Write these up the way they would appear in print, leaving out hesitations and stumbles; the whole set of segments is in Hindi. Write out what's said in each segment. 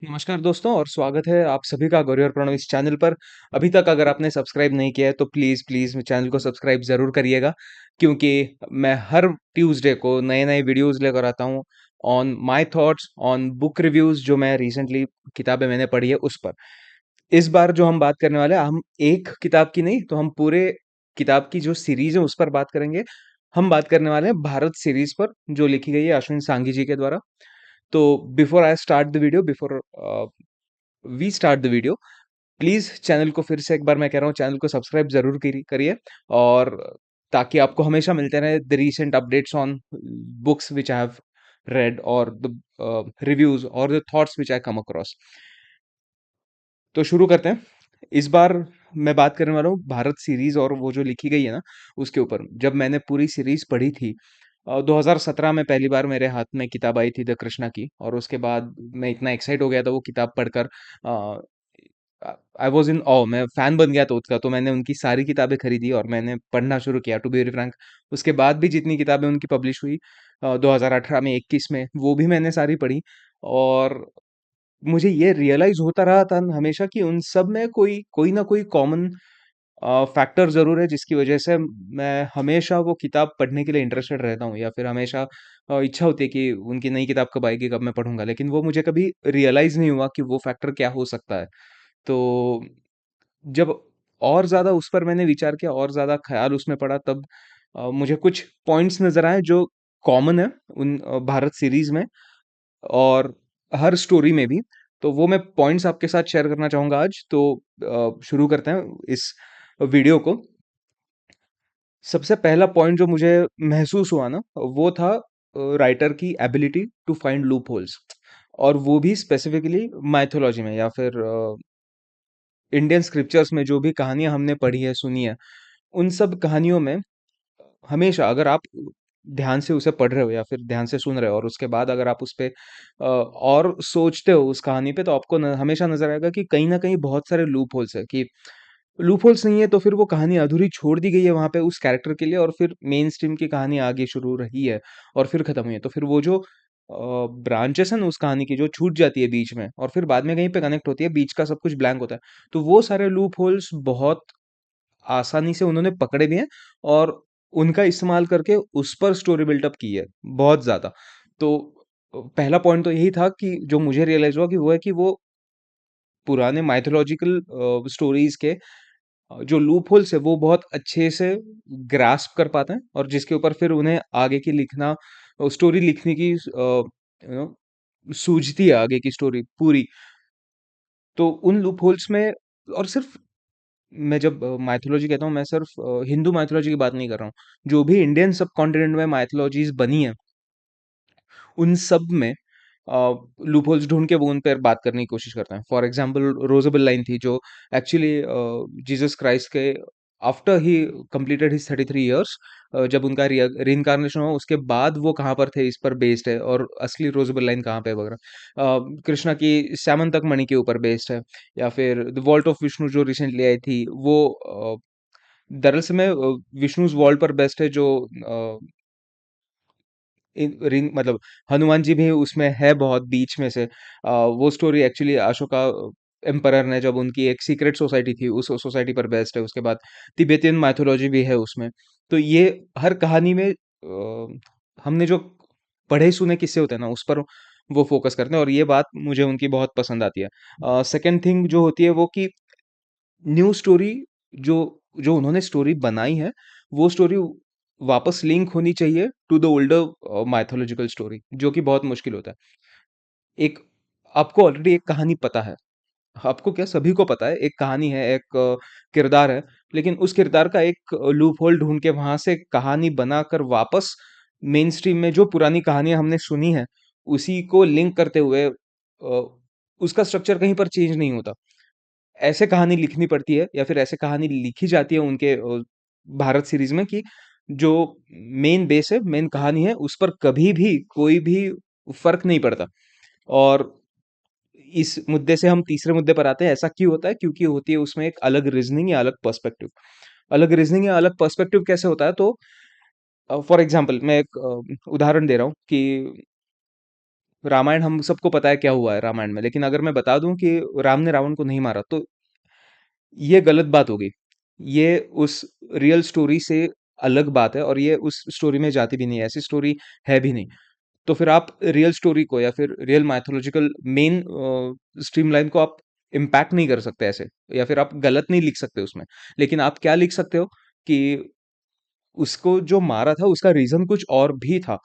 नमस्कार दोस्तों और स्वागत है आप सभी का गौरी और प्रणव इस चैनल पर। अभी तक अगर आपने सब्सक्राइब नहीं किया है तो प्लीज़ प्लीज़ चैनल को सब्सक्राइब ज़रूर करिएगा, क्योंकि मैं हर ट्यूसडे को नए-नए वीडियोज़ लेकर आता हूँ on my thoughts on book reviews जो मैं रिसेंटली किताबें मैंने पढ़ी है उस पर। इस बार जो हम बात करने वाले हैं, हम एक किताब की नहीं तो हम पूरे किताब की जो सीरीज़ है उस पर बात करेंगे। हम बात करने वाले हैं भारत सीरीज़ पर, जो लिखी गई है अश्विन सांघी जी के द्वारा। तो before I start the video before we start the video, please channel को फिर से एक बार मैं कह रहा हूँ, चैनल को सब्सक्राइब जरूर करिए। और ताकि आपको हमेशा मिलते रहे the recent updates on books which I have read or the reviews or the thoughts which I come across। तो शुरू करते हैं। इस बार मैं बात करने वाला हूँ भारत सीरीज और वो जो लिखी गई है ना उसके ऊपर। जब मैंने पूरी सीरीज पढ़ी थी 2017 में पहली बार मेरे हाथ में किताब आई थी द कृष्णा की, और उसके बाद मैं इतना एक्साइट हो गया था वो किताब पढ़कर। आई वॉज इन ऑ, मैं फैन बन गया था उसका। तो मैंने उनकी सारी किताबें खरीदी और मैंने पढ़ना शुरू किया, टू बी वेरी फ्रैंक। उसके बाद भी जितनी किताबें उनकी पब्लिश हुई 2018 में 21 में, वो भी मैंने सारी पढ़ी। और मुझे ये रियलाइज होता रहा था हमेशा कि उन सब में कोई कोई ना कोई कॉमन फैक्टर जरूर है, जिसकी वजह से मैं हमेशा वो किताब पढ़ने के लिए इंटरेस्टेड रहता हूँ, या फिर हमेशा इच्छा होती है कि उनकी नई किताब कब आएगी, कब मैं पढ़ूंगा। लेकिन वो मुझे कभी रियलाइज नहीं हुआ कि वो फैक्टर क्या हो सकता है। तो जब और ज़्यादा उस पर मैंने विचार किया और ज़्यादा ख़्याल उसमें पड़ा, तब मुझे कुछ पॉइंट्स नज़र आए जो कॉमन है उन भारत सीरीज़ में और हर स्टोरी में भी। तो वो मैं पॉइंट्स आपके साथ शेयर करना चाहूँगा आज। तो शुरू करते हैं इस वीडियो को। सबसे पहला पॉइंट जो मुझे महसूस हुआ ना, वो था राइटर की ability to find loopholes, और वो भी स्पेसिफिकली माइथोलॉजी में या फिर इंडियन स्क्रिप्चर्स में जो भी कहानियाँ हमने पढ़ी है, सुनी है, उन सब कहानियों में हमेशा अगर आप ध्यान से उसे पढ़ रहे हो या फिर ध्यान से सुन रहे हो और उसके बाद अगर आप उस पे और सोचते हो उस कहानी पे, तो आपको हमेशा नजर आएगा कि कहीं ना कहीं बहुत सारे लूप होल्स है। कि लूप होल्स नहीं है तो फिर वो कहानी अधूरी छोड़ दी गई है वहां पे उस कैरेक्टर के लिए, और फिर मेन स्ट्रीम की कहानी आगे शुरू रही है और फिर खत्म हुई है। तो फिर वो जो ब्रांचेस है ना उस कहानी की, जो छूट जाती है बीच में और फिर बाद में कहीं पे कनेक्ट होती है, बीच का सब कुछ ब्लैंक होता है। तो वो सारे लूप होल्स बहुत आसानी से उन्होंने पकड़े भी हैं और उनका इस्तेमाल करके उस पर स्टोरी बिल्टअप की है, बहुत ज़्यादा। तो पहला पॉइंट तो यही था कि जो मुझे रियलाइज़ हुआ कि वो है कि वो पुराने माइथोलॉजिकल स्टोरीज़ के जो लूप होल्स है वो बहुत अच्छे से ग्रास्प कर पाते हैं, और जिसके ऊपर फिर उन्हें आगे की लिखना, स्टोरी लिखने की सूझती है आगे की स्टोरी पूरी। तो उन लूप होल्स में, और सिर्फ मैं जब माइथोलॉजी कहता हूँ, मैं सिर्फ हिंदू माइथोलॉजी की बात नहीं कर रहा हूँ। जो भी इंडियन सबकॉन्टिनेंट में माइथोलॉजीज बनी है, उन सब में लूप होल्स ढूंढ के वो उन पर बात करने की कोशिश करते हैं। फॉर एग्जाम्पल रोजेबल लाइन थी, जो एक्चुअली जीसस क्राइस्ट के after he completed his 33 years, जब उनका रीइंकार्नेशन हुआ उसके बाद वो कहाँ पर थे, इस पर बेस्ड है। और असली रोजेबल लाइन कहाँ पे है वगैरह। कृष्णा की स्यामंतक मणि के ऊपर बेस्ड है। या फिर द वॉल्ट ऑफ विष्णु जो रिसेंटली आई थी, वो दरअसल में विष्णुज वॉल्ट पर बेस्ड है, जो रिंग मतलब हनुमान जी भी उसमें है बहुत बीच में से। वो स्टोरी एक्चुअली अशोका एम्परर ने, जब उनकी एक सीक्रेट सोसाइटी थी, उस सोसाइटी पर बेस्ड है। उसके बाद तिब्बतियन माइथोलॉजी भी है उसमें। तो ये हर कहानी में हमने जो पढ़े सुने किस्से होते हैं ना, उस पर वो फोकस करते हैं, और ये बात मुझे उनकी बहुत पसंद आती है। सेकंड थिंग जो होती है वो कि न्यू स्टोरी जो जो उन्होंने स्टोरी बनाई है, वो स्टोरी वापस लिंक होनी चाहिए to the older mythological story, जो कि बहुत मुश्किल होता है। एक आपको ऑलरेडी एक कहानी पता है, आपको क्या सभी को पता है, एक कहानी है, एक किरदार है, लेकिन उस किरदार का एक लूप होल ढूंढ के वहां से कहानी बनाकर वापस मेन स्ट्रीम में जो पुरानी कहानियां हमने सुनी है उसी को लिंक करते हुए उसका स्ट्रक्चर कहीं पर चेंज नहीं होता। ऐसे कहानी लिखनी पड़ती है या फिर ऐसे कहानी लिखी जाती है उनके भारत सीरीज में, कि जो मेन बेस है, मेन कहानी है, उस पर कभी भी कोई भी फर्क नहीं पड़ता। और इस मुद्दे से हम तीसरे मुद्दे पर आते हैं। ऐसा क्यों होता है? क्योंकि होती है उसमें एक अलग रीजनिंग या अलग पर्सपेक्टिव। अलग रीजनिंग या अलग पर्सपेक्टिव कैसे होता है? तो फॉर एग्जाम्पल मैं एक उदाहरण दे रहा हूँ कि रामायण हम सबको पता है क्या हुआ है रामायण में, लेकिन अगर मैं बता दूं कि राम ने रावण को नहीं मारा, तो ये गलत बात होगी। ये उस रियल स्टोरी से अलग बात है, और ये उस स्टोरी में जाती भी नहीं है, ऐसी स्टोरी है भी नहीं। तो फिर आप रियल स्टोरी को या फिर रियल माइथोलॉजिकल मेन स्ट्रीमलाइन को आप इम्पैक्ट नहीं कर सकते ऐसे, या फिर आप गलत नहीं लिख सकते उसमें। लेकिन आप क्या लिख सकते हो कि उसको जो मारा था उसका रीजन कुछ और भी था,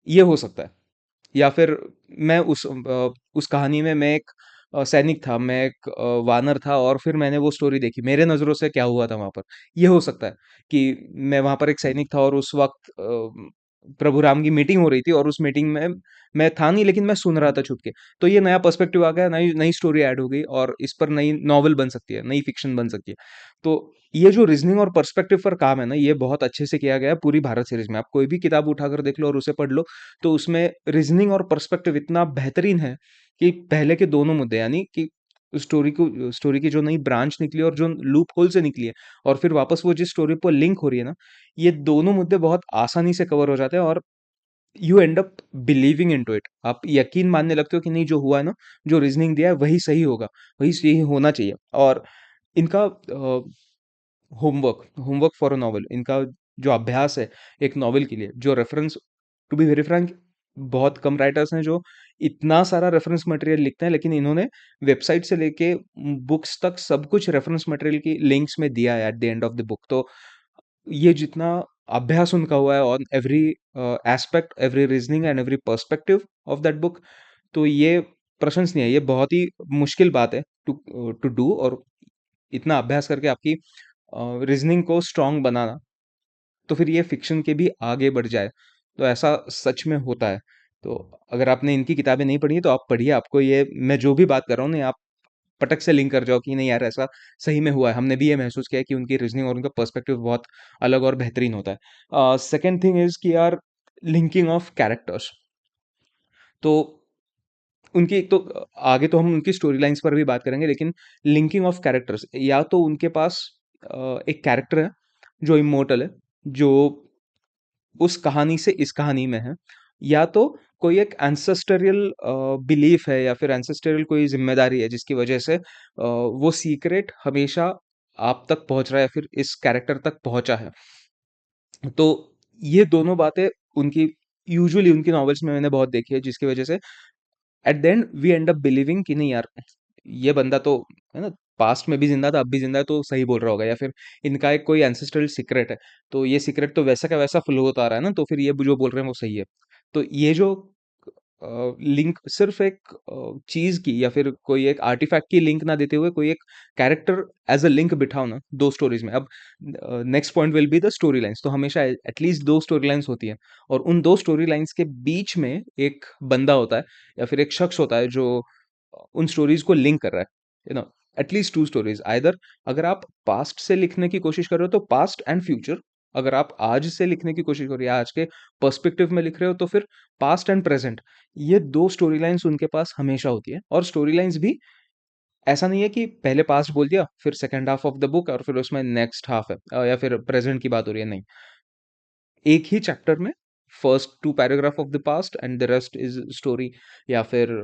ये हो सकता है। या फिर मैं उस कहानी में मैं एक सैनिक था, मैं एक वानर था, और फिर मैंने वो स्टोरी देखी, मेरे नज़रों से क्या हुआ था वहाँ पर। ये हो सकता है कि मैं वहाँ पर एक सैनिक था और उस वक़्त प्रभु राम की मीटिंग हो रही थी, और उस मीटिंग में मैं था नहीं, लेकिन मैं सुन रहा था छुप के। तो ये नया पर्सपेक्टिव आ गया, नई नई स्टोरी ऐड हो गई, और इस पर नई नॉवल बन सकती है, नई फ़िक्शन बन सकती है। तो ये जो रीज़निंग और पर्सपेक्टिव पर काम है ना, ये बहुत अच्छे से किया गया है पूरी भारत सीरीज़ में। आप कोई भी किताब उठाकर देख लो और उसे पढ़ लो, तो उसमें रीजनिंग और पर्सपेक्टिव इतना बेहतरीन है कि पहले के दोनों मुद्दे, यानी कि स्टोरी की जो नई ब्रांच निकली और जो लूप होल से निकली है, और फिर वापस वो जिस स्टोरी पर लिंक हो रही है ना, ये दोनों मुद्दे बहुत आसानी से कवर हो जाते हैं, और you end up believing into it. आप यकीन मानने लगते हो कि नहीं, जो हुआ है ना, जो रीजनिंग दिया है वही सही होगा, वही सही होना चाहिए। और इनका homework homework for a novel, इनका जो अभ्यास है एक नॉवल के लिए, जो reference, to be very frank, बहुत कम राइटर्स हैं जो इतना सारा रेफरेंस मटेरियल लिखते हैं, लेकिन इन्होंने वेबसाइट से लेके बुक्स तक सब कुछ रेफरेंस मटेरियल की लिंक्स में दिया है eight the end of the book. तो ये जितना अभ्यास उनका हुआ है on every aspect, every reasoning and every perspective of that book, तो ये प्रशंसनीय है। ये बहुत ही मुश्किल बात है टू टू डू, और इतना अभ्यास करके आपकी रीजनिंग को स्ट्रांग बनाना, तो फिर ये फिक्शन के भी आगे बढ़ जाए, तो ऐसा सच में होता है। तो अगर आपने इनकी किताबें नहीं पढ़ी हैं, तो आप पढ़िए, आपको ये मैं जो भी बात कर रहा हूँ ना, आप पटक से लिंक कर जाओ कि नहीं यार, ऐसा सही में हुआ है। हमने भी ये महसूस किया है कि उनकी रीजनिंग और उनका पर्सपेक्टिव बहुत अलग और बेहतरीन होता है। सेकंड थिंग इज़ कि यार, लिंकिंग ऑफ कैरेक्टर्स। तो उनकी एक तो आगे तो हम उनकी स्टोरी लाइन्स पर भी बात करेंगे, लेकिन लिंकिंग ऑफ कैरेक्टर्स, या तो उनके पास एक कैरेक्टर है जो इमॉर्टल है, जो उस कहानी से इस कहानी में है, या तो कोई एक एंसेस्टोरियल बिलीफ है, या फिर एंसेस्टोरियल कोई ज़िम्मेदारी है जिसकी वजह से वो सीक्रेट हमेशा आप तक पहुँच रहा है, या फिर इस कैरेक्टर तक पहुँचा है। तो ये दोनों बातें उनकी यूजुअली उनकी नॉवेल्स में मैंने बहुत देखी है, जिसकी वजह से at the end we end up believing कि नहीं यार, ये बंदा तो है ना, पास्ट में भी जिंदा था, अब भी जिंदा है, तो सही बोल रहा होगा, या फिर इनका एक कोई एंसेस्ट्रल सीक्रेट है, तो ये सीक्रेट तो वैसा का वैसा फ्लो होता आ रहा है ना, तो फिर ये जो बोल रहे हैं वो सही है। तो ये जो लिंक सिर्फ एक चीज की या फिर कोई एक आर्टिफैक्ट की लिंक ना देते हुए, कोई एक कैरेक्टर एज अ लिंक बिठाओ ना दो स्टोरीज में। अब next point will be the story lines. तो हमेशा एटलीस्ट दो स्टोरी लाइंस होती है, और उन दो स्टोरी लाइंस के बीच में एक बंदा होता है, या फिर एक शख्स होता है जो उन स्टोरीज को लिंक कर रहा है, you know, at least to stories either. अगर आप पास्ट से लिखने की कोशिश कर रहे हो तो पास्ट एंड फ्यूचर, अगर आप आज से लिखने की कोशिश कर रहे हो या आज के पर्सपेक्टिव में लिख रहे हो तो फिर पास्ट एंड प्रेजेंट। ये दो स्टोरी लाइंस उनके पास हमेशा होती है, और स्टोरी लाइंस भी ऐसा नहीं है कि पहले पास्ट बोल दिया फिर second half of the book और फिर उसमें नेक्स्ट हाफ है, या फिर प्रेजेंट की बात हो रही है, नहीं। एक ही चैप्टर में first two paragraph of the past and the rest is story, या फिर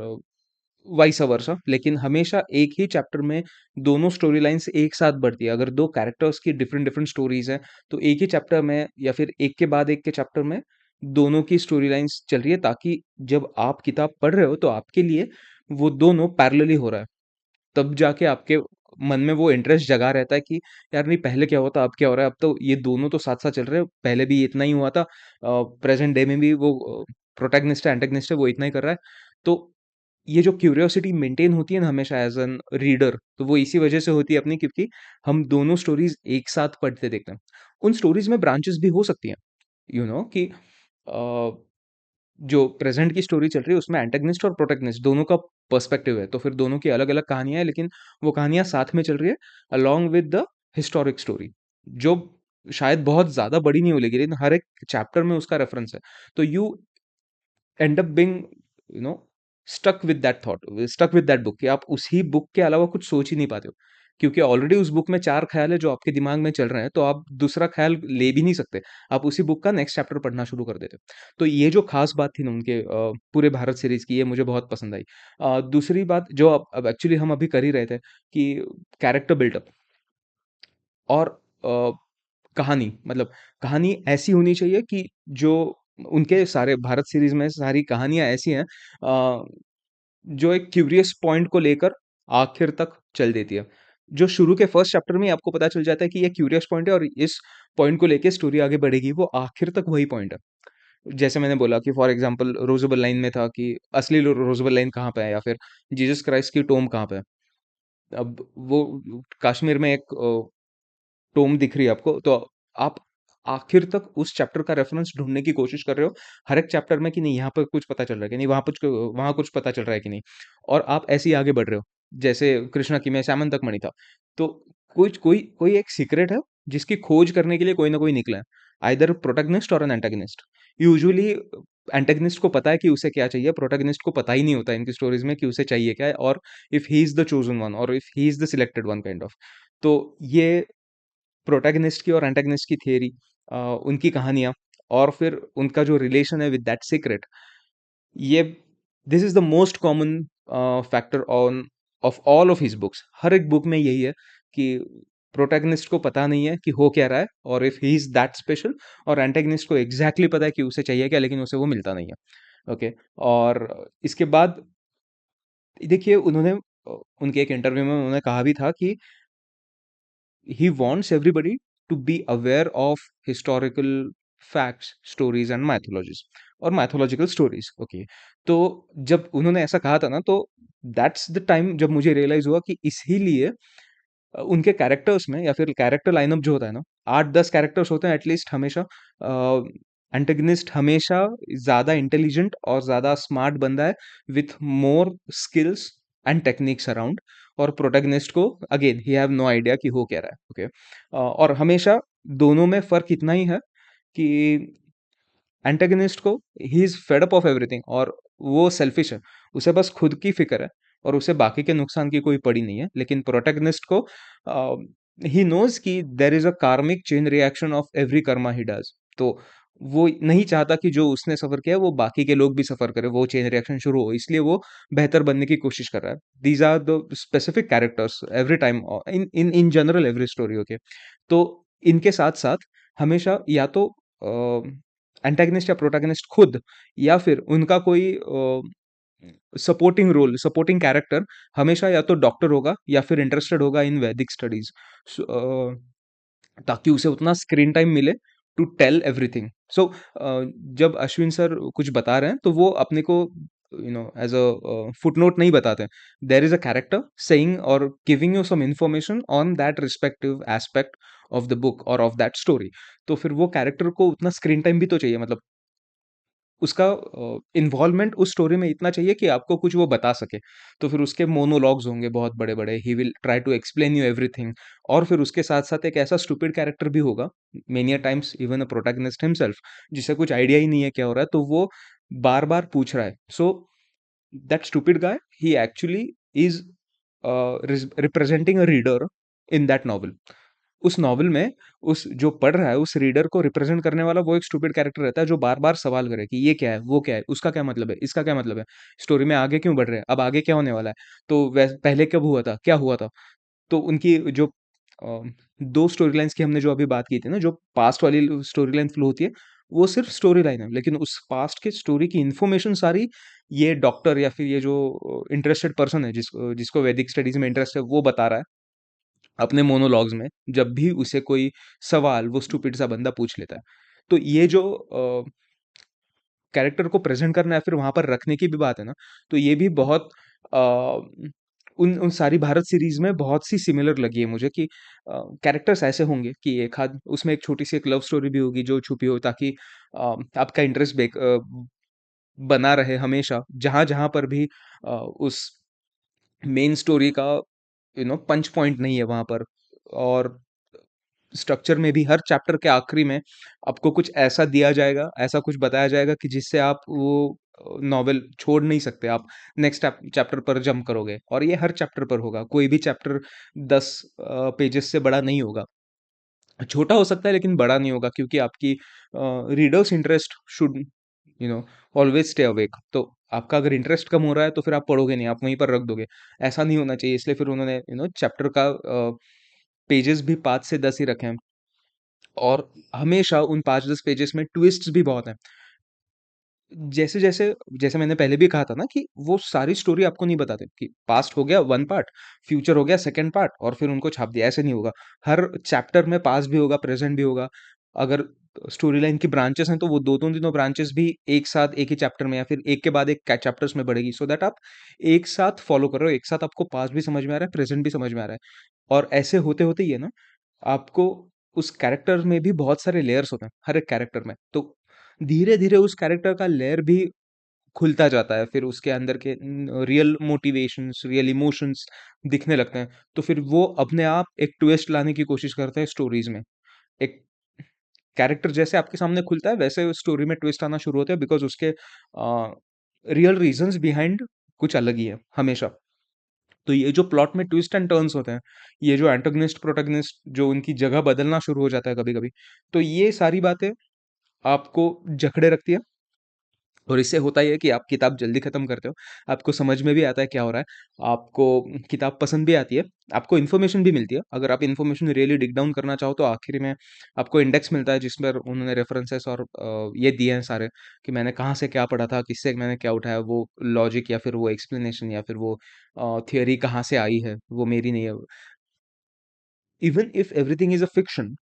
वाइस वर्सा, लेकिन हमेशा एक ही चैप्टर में दोनों स्टोरी लाइंस एक साथ बढ़ती है। अगर दो कैरेक्टर्स की डिफरेंट डिफरेंट स्टोरीज हैं, तो एक ही चैप्टर में या फिर एक के बाद एक के चैप्टर में दोनों की स्टोरी लाइंस चल रही है, ताकि जब आप किताब पढ़ रहे हो तो आपके लिए वो दोनों पैरेलली हो रहा है। तब जाके आपके मन में वो इंटरेस्ट जगा रहता है कि यार नहीं, पहले क्या हुआ था, अब क्या हो रहा है, अब तो ये दोनों तो साथ साथ चल रहे हैं, पहले भी इतना ही हुआ था, प्रेजेंट डे में भी वो प्रोटैगनिस्ट है, एंटेगनिस्ट है, वो इतना ही कर रहा है। तो ये जो क्यूरियोसिटी मेंटेन होती है ना हमेशा एज एन रीडर, तो वो इसी वजह से होती है अपनी, क्योंकि हम दोनों स्टोरीज एक साथ पढ़ते देखते हैं। उन स्टोरीज में ब्रांचेस भी हो सकती हैं, कि जो प्रेजेंट की स्टोरी चल रही है उसमें एंटेगनिस्ट और प्रोटैगनिस्ट दोनों का पर्सपेक्टिव है, तो फिर दोनों की अलग अलग कहानियां हैं, लेकिन वो कहानियां साथ में चल रही है along with the historic story, जो शायद बहुत ज्यादा बड़ी नहीं होगी, लेकिन हर एक चैप्टर में उसका रेफरेंस है। तो you end up being, no, stuck with that thought, stuck with that book, कि आप उसी बुक के अलावा कुछ सोच ही नहीं पाते हो। क्योंकि ऑलरेडी उस बुक में 4 ख़्याल है जो आपके दिमाग में चल रहे हैं, तो आप दूसरा ख़्याल ले भी नहीं सकते। आप उसी बुक का नेक्स्ट चैप्टर पढ़ना शुरू कर देते हो। तो ये जो ख़ास बात थी ना उनके पूरे भारत सीरीज़ की, ये मुझे बहुत पसंद आई। दूसरी बात जो अब एक्चुअली हम अभी कर ही रहे थे कि कैरेक्टर बिल्डअप और कहानी, मतलब कहानी ऐसी होनी चाहिए कि जो उनके सारे भारत सीरीज़ में सारी कहानियाँ ऐसी हैं जो एक क्यूरियस पॉइंट को लेकर आखिर तक चल देती है। जो शुरू के फर्स्ट चैप्टर में ही आपको पता चल जाता है कि ये क्यूरियस पॉइंट है और इस पॉइंट को लेके स्टोरी आगे बढ़ेगी, वो आखिर तक वही पॉइंट है। जैसे मैंने बोला कि फॉर एग्ज़ाम्पल रोज़ेबल लाइन में था कि असली रोज़ेबल लाइन कहाँ पे है, या फिर जीसस क्राइस्ट की टोम्ब कहाँ पे है। अब वो कश्मीर में एक टोम दिख रही है आपको, तो आप आखिर तक उस चैप्टर का रेफरेंस ढूँढने की कोशिश कर रहे हो, हर एक चैप्टर में कि नहीं यहाँ पे कुछ पता चल रहा है कि नहीं, वहाँ कुछ पता चल रहा है कि नहीं, और आप ऐसे ही आगे बढ़ रहे हो। जैसे कृष्णा की में स्यामंतक मणि था, तो कुछ कोई कोई एक सीक्रेट है जिसकी खोज करने के लिए कोई ना कोई निकला है, आइदर प्रोटैगनिस्ट और एन एंटागनिस्ट। यूजुअली एंटागनिस्ट को पता है कि उसे क्या चाहिए, प्रोटैगनिस्ट को पता ही नहीं होता इनकी स्टोरीज़ में कि उसे चाहिए क्या है, और if he is the chosen one और if he is the selected one kind of. तो ये प्रोटैगनिस्ट की और एंटागनिस्ट की थियरी, उनकी कहानियाँ, और फिर उनका जो रिलेशन है विद दैट सीक्रेट, ये this is the most common factor on of all of his books. हर एक बुक में यही है कि प्रोटैगनिस्ट को पता नहीं है कि हो क्या रहा है, और if he is that special, और एंटागनिस्ट को एग्ज़ैक्टली पता है कि उसे चाहिए क्या, लेकिन उसे वो मिलता नहीं है। ओके, और इसके बाद देखिए उन्होंने उनके एक इंटरव्यू में उन्होंने कहा भी था कि he wants everybody to be aware of historical facts, stories and mythologies और mythological stories. ओके, तो जब उन्होंने ऐसा कहा था ना, तो दैट्स द टाइम जब मुझे रियलाइज हुआ कि इसीलिए उनके कैरेक्टर्स में, या फिर कैरेक्टर लाइनअप जो होता है ना, 8-10 कैरेक्टर्स होते हैं एटलीस्ट हमेशा। एंटेगनिस्ट हमेशा ज़्यादा इंटेलिजेंट और ज़्यादा स्मार्ट बंदा है with more skills and techniques around, और प्रोटैगनिस्ट को अगेन ही हैव नो आइडिया कि हो क्या रहा है। ओके, और हमेशा दोनों में फ़र्क इतना ही है कि एंटागनिस्ट को he is fed up of everything, और वो सेल्फिश है, उसे बस खुद की फ़िक्र है और उसे बाकी के नुकसान की कोई पड़ी नहीं है। लेकिन प्रोटैगनिस्ट को ही नोज़ कि देयर इज़ अ कार्मिक chain reaction of every Karma he does. तो वो नहीं चाहता कि जो उसने सफ़र किया है वो बाकी के लोग भी सफ़र करें, वो चेन रिएक्शन शुरू हो, इसलिए वो बेहतर बनने की कोशिश कर रहा है। These are the specific characters every time in general every story. Okay, तो इनके साथ-साथ हमेशा या तो एंटागनिस्ट या प्रोटैगनिस्ट खुद, या फिर उनका कोई सपोर्टिंग रोल, सपोर्टिंग कैरेक्टर हमेशा या तो डॉक्टर होगा या फिर इंटरेस्टेड होगा इन वैदिक स्टडीज, ताकि उसे उतना स्क्रीन टाइम मिले टू टेल एवरीथिंग। सो जब अश्विन सर कुछ बता रहे हैं तो वो अपने को एज अ फुटनोट नहीं बताते, there is a character saying और giving you some information on that respective aspect of the book और ऑफ दैट स्टोरी। तो फिर वो कैरेक्टर को उतना स्क्रीन टाइम भी तो चाहिए, मतलब उसका इन्वॉल्वमेंट उस स्टोरी में इतना चाहिए कि आपको कुछ वो बता सके। तो फिर उसके मोनोलॉग्स होंगे बहुत बड़े-बड़े, he will try to explain you everything, और फिर उसके साथ-साथ एक ऐसा स्टूपिड कैरेक्टर भी होगा, many a times even a protagonist himself, जिसे कुछ आइडिया ही नहीं है क्या हो रहा है, तो वो बार-बार पूछ रहा है। So that stupid guy, he actually is representing a reader in that novel. उस नॉवेल में उस जो पढ़ रहा है, उस रीडर को रिप्रेजेंट करने वाला वो एक स्टूपिड कैरेक्टर रहता है जो बार-बार सवाल करे कि ये क्या है? वो क्या है? उसका क्या मतलब है? इसका क्या मतलब है? स्टोरी में आगे क्यों बढ़ रहे हैं? अब आगे क्या होने वाला है? तो पहले कब हुआ था? क्या हुआ था? तो उनकी जो अ, 2 स्टोरी लाइन्स की हमने जो अभी बात की थी ना, जो पास्ट वाली स्टोरी लाइन फ्लो होती है, वो सिर्फ़ स्टोरी लाइन है। लेकिन उस पास्ट के स्टोरी की इन्फॉर्मेशन सारी ये डॉक्टर या फिर ये जो इंटरेस्टेड पर्सन है जिसको वैदिक स्टडीज़ में इंटरेस्ट है, वो बता रहा है। अपने मोनोलॉग्स में, जब भी उसे कोई सवाल वो स्टूपिड सा बंदा पूछ लेता है। तो ये जो कैरेक्टर को प्रेज़ेंट करना है फिर वहाँ पर रखने की भी बात है ना, तो ये भी बहुत अ, उन उन सारी भारत सीरीज़ में बहुत सी सिमिलर लगी है मुझे कि कैरेक्टर्स ऐसे होंगे कि एक आध उसमें एक छोटी-सी एक लव स्टोरी भी होगी जो छुपी हो, ताकि आपका इंटरेस्ट बना रहे हमेशा। जहाँ-जहाँ पर भी उस मेन स्टोरी का पंच पॉइंट नहीं है वहाँ पर, और स्ट्रक्चर में भी हर चैप्टर के आखिरी में आपको कुछ ऐसा दिया जाएगा, ऐसा कुछ बताया जाएगा कि जिससे आप वो नॉवेल छोड़ नहीं सकते, आप नेक्स्ट चैप्टर पर जंप करोगे, और ये हर चैप्टर पर होगा। कोई भी चैप्टर 10 पेजेस से बड़ा नहीं होगा। छोटा हो सकता है लेकिन बड़ा नहीं होगा, क्योंकि आपकी readers interest should you know always stay awake. तो आपका अगर इंटरेस्ट कम हो रहा है तो फिर आप पढ़ोगे नहीं, आप वहीं पर रख दोगे। ऐसा नहीं होना चाहिए, इसलिए फिर उन्होंने चैप्टर का पेजेस भी 5 से 10 ही रखे हैं। और हमेशा उन 5-10 पेजेस में ट्विस्ट्स भी बहुत हैं। जैसे जैसे जैसे मैंने पहले भी कहा था ना कि वो सारी स्टोरी आपको नहीं बताते कि पास्ट हो गया वन पार्ट, फ्यूचर हो गया सेकंड पार्ट, और फिर उनको छाप दिया, ऐसे नहीं होगा। हर चैप्टर में पास्ट भी होगा, प्रेजेंट भी होगा। अगर स्टोरी लाइन की ब्रांचेस हैं तो वो दो दो तीनों ब्रांचेस भी एक साथ एक ही चैप्टर में या फिर एक के बाद एक चैप्टर्स में बढ़ेगी, सो दैट आप एक साथ फॉलो कर रहे हो, एक साथ आपको पास्ट भी समझ में आ रहा है, प्रेजेंट भी समझ में आ रहा है। और ऐसे होते होते ये ना आपको उस कैरेक्टर में भी बहुत सारे लेयर्स होते हैं हर एक कैरेक्टर में, तो धीरे धीरे उस कैरेक्टर का लेयर भी खुलता जाता है, फिर उसके अंदर के रियल मोटिवेशंस, रियल इमोशंस दिखने लगते हैं। तो फिर वो अपने आप एक ट्विस्ट लाने की कोशिश करते हैं स्टोरीज में। एक कैरेक्टर जैसे आपके सामने खुलता है वैसे स्टोरी में ट्विस्ट आना शुरू होते हैं, बिकॉज उसके रियल रीजंस बिहाइंड कुछ अलग ही है हमेशा। तो ये जो प्लॉट में ट्विस्ट एंड टर्न्स होते हैं, ये जो एंटागनिस्ट प्रोटैगनिस्ट जो उनकी जगह बदलना शुरू हो जाता है कभी कभी, तो ये सारी बातें आपको जकड़े रखती है। और इससे होता ये है कि आप किताब जल्दी खत्म करते हो, आपको समझ में भी आता है क्या हो रहा है, आपको किताब पसंद भी आती है, आपको इन्फॉर्मेशन भी मिलती है। अगर आप इन्फॉर्मेशन रियली डिग डाउन करना चाहो तो आखिर में आपको इंडेक्स मिलता है जिसमें उन्होंने रेफरेंसेस और ये दिए हैं सारे, कि मैंने कहाँ से क्या पढ़ा था, किससे मैंने क्या उठाया, वो लॉजिक या फिर वो एक्सप्लेनेशन या फिर वो थियोरी कहाँ से आई है, वो मेरी नहीं है। Even if everything is a fiction,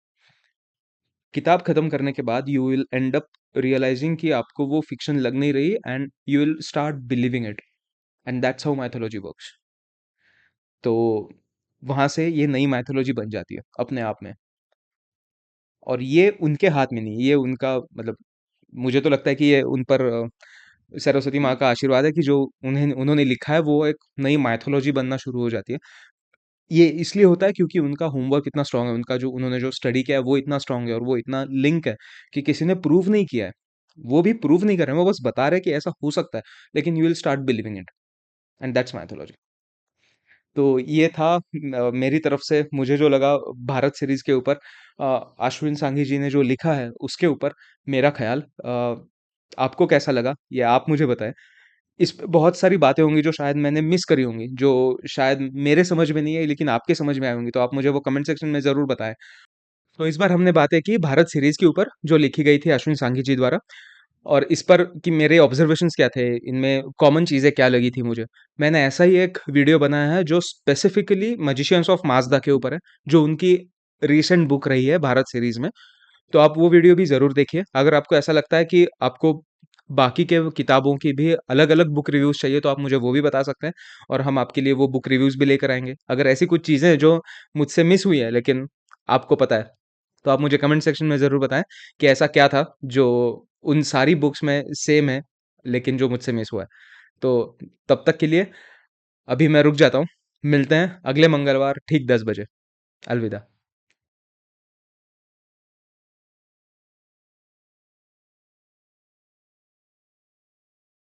किताब खत्म करने के बाद you will end up realising कि आपको वो फिक्शन लग नहीं रही, and you will start believing it, and that's how mythology works. तो वहां से ये नई माइथोलॉजी बन जाती है अपने आप में। और ये उनके हाथ में नहीं, ये उनका मतलब, मुझे तो लगता है कि ये उन पर सरस्वती माँ का आशीर्वाद है कि जो उन्हें उन्होंने लिखा है वो एक नई माइथोलॉजी बनना शुरू हो जाती है। ये इसलिए होता है क्योंकि उनका होमवर्क इतना स्ट्रांग है, उनका जो उन्होंने जो स्टडी किया है वो इतना स्ट्रांग है, और वो इतना लिंक है कि किसी ने प्रूव नहीं किया है। वो भी प्रूव नहीं कर रहे हैं, वो बस बता रहे हैं कि ऐसा हो सकता है, लेकिन you will start believing it, and that's mythology. तो ये था मेरी तरफ से मुझे जो लगा भारत सीरीज के ऊपर, अश्विन सांघी जी ने जो लिखा है उसके ऊपर मेरा ख्याल। आपको कैसा लगा ये आप मुझे बताएं। इस पे बहुत सारी बातें होंगी जो शायद मैंने मिस करी होंगी, जो शायद मेरे समझ में नहीं है लेकिन आपके समझ में आई होंगी, तो आप मुझे वो कमेंट सेक्शन में ज़रूर बताएँ। तो इस बार हमने बातें की भारत सीरीज़ के ऊपर जो लिखी गई थी अश्विन सांघी जी द्वारा, और इस पर कि मेरे ऑब्जर्वेशंस क्या थे, इनमें कॉमन चीज़ें क्या लगी थी मुझे। मैंने ऐसा ही एक वीडियो बनाया है जो स्पेसिफिकली मैजिशियंस ऑफ माज़दा के ऊपर है, जो उनकी रीसेंट बुक रही है भारत सीरीज़ में। तो आप वो वीडियो भी ज़रूर देखिए। अगर आपको ऐसा लगता है कि आपको बाकी के किताबों की भी अलग-अलग बुक रिव्यूज़ चाहिए तो आप मुझे वो भी बता सकते हैं, और हम आपके लिए वो बुक रिव्यूज़ भी लेकर आएँगे। अगर ऐसी कुछ चीज़ें हैं जो मुझसे मिस हुई हैं लेकिन आपको पता है, तो आप मुझे कमेंट सेक्शन में ज़रूर बताएँ कि ऐसा क्या था जो उन सारी बुक्स में सेम है, लेकिन जो मुझसे मिस हुआ है। तो तब तक के लिए अभी मैं रुक जाता हूँ। मिलते हैं अगले मंगलवार ठीक 10 बजे। अलविदा।